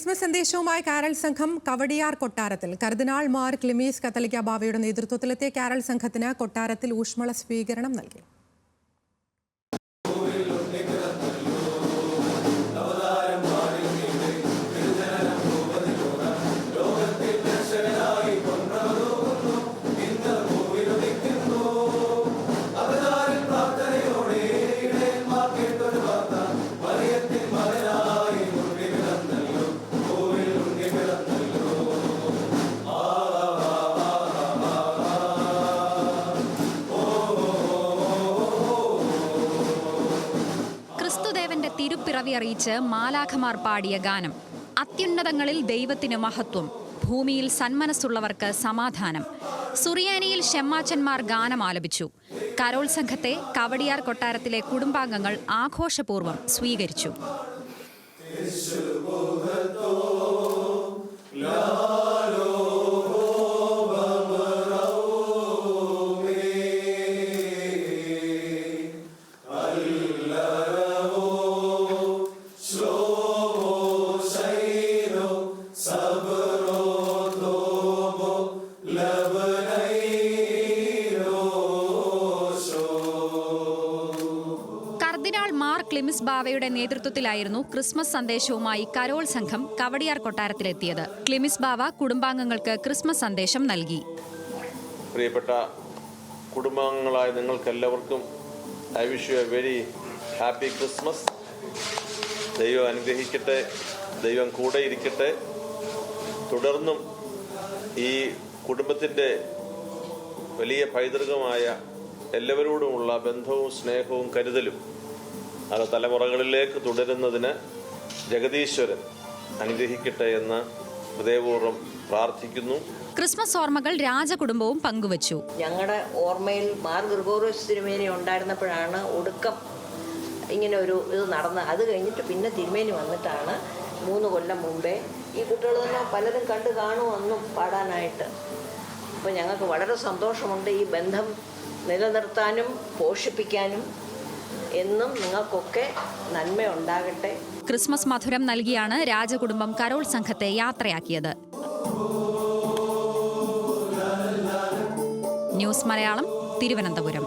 Christmas സന്ദേശവുമായി carol സംഘം കവടിയാർ കൊട്ടാരത്തിൽ. കർദിനാൾ മാർ ക്ലിമീസ് കത്തോലിക്ക ബാവയുടെ നേതൃത്വത്തിലെത്തിയ കാരൽ സംഘത്തിന് കൊട്ടാരത്തിൽ ഊഷ്മള സ്വീകരണം നൽകി. ക്രിസ്തുദേവന്റെ തിരുപ്പിറവി അറിയിച്ച് മാലാഖമാർ പാടിയ ഗാനം. അത്യുന്നതങ്ങളിൽ ദൈവത്തിന് മഹത്വം, ഭൂമിയിൽ സന്മനസ്സുള്ളവർക്ക് സമാധാനം. സുറിയാനിയിൽ ഷെമ്മാച്ചന്മാർ ഗാനം ആലപിച്ചു. കരോൾ സംഘത്തെ കവടിയാർ കൊട്ടാരത്തിലെ കുടുംബാംഗങ്ങൾ ആഘോഷപൂർവ്വം സ്വീകരിച്ചു. കർദിനാൾ മാർ ക്ലിമിസ് ബാവയുടെ നേതൃത്വത്തിലായിരുന്നു ക്രിസ്മസ് സന്ദേശവുമായി കരോൾ സംഘം കവടിയാർ കൊട്ടാരത്തിലെത്തിയത്. ക്ലിമിസ് ബാവ കുടുംബാംഗങ്ങൾക്ക് ക്രിസ്മസ് സന്ദേശം നൽകി. പ്രിയപ്പെട്ട കുടുംബാംഗങ്ങളായ നിങ്ങൾക്കെല്ലാവർക്കും I wish you A very happy Christmas. ദൈവം അനുഗ്രഹിക്കട്ടെ, ദൈവം കൂടെ ഇരിക്കട്ടെ. തുടർന്നും ഈ കുടുംബത്തിൻ്റെ വലിയ പൈതൃകമായ എല്ലാവരോടുമുള്ള ബന്ധവും സ്നേഹവും കരുതലും അത് തലമുറകളിലേക്ക് തുടരുന്നതിന് ജഗദീശ്വരൻ അനുഗ്രഹിക്കട്ടെ എന്ന് ഹൃദയപൂർവ്വം പ്രാർത്ഥിക്കുന്നു. ക്രിസ്മസ് ഓർമ്മകൾ രാജകുടുംബവും പങ്കുവച്ചു. ഞങ്ങളുടെ ഓർമ്മയിൽ മാർ ഗ്രിഗോറിയോസ് തിരുമേനി ഉണ്ടായിരുന്നപ്പോഴാണ് ഒടുക്കം ഇങ്ങനെ ഒരു ഇത് നടന്നത്. അത് കഴിഞ്ഞിട്ട് പിന്നെ തിരുമേനി വന്നിട്ടാണ് 3 കൊല്ലം മുമ്പേ ഈ കുട്ടികൾ തന്നെ പലരും കണ്ടു കാണുമെന്നും പാടാനായിട്ട്. അപ്പോൾ ഞങ്ങൾക്ക് വളരെ സന്തോഷമുണ്ട്. ഈ ബന്ധം നിലനിർത്താനും പോഷിപ്പിക്കാനും എന്നും നിങ്ങൾക്കൊക്കെ നന്മയുണ്ടാകട്ടെ. ക്രിസ്മസ് മധുരം നൽകിയാണ് രാജകുടുംബം കരോൾ സംഘത്തെ യാത്രയാക്കിയത്. ന്യൂസ് മലയാളം, തിരുവനന്തപുരം.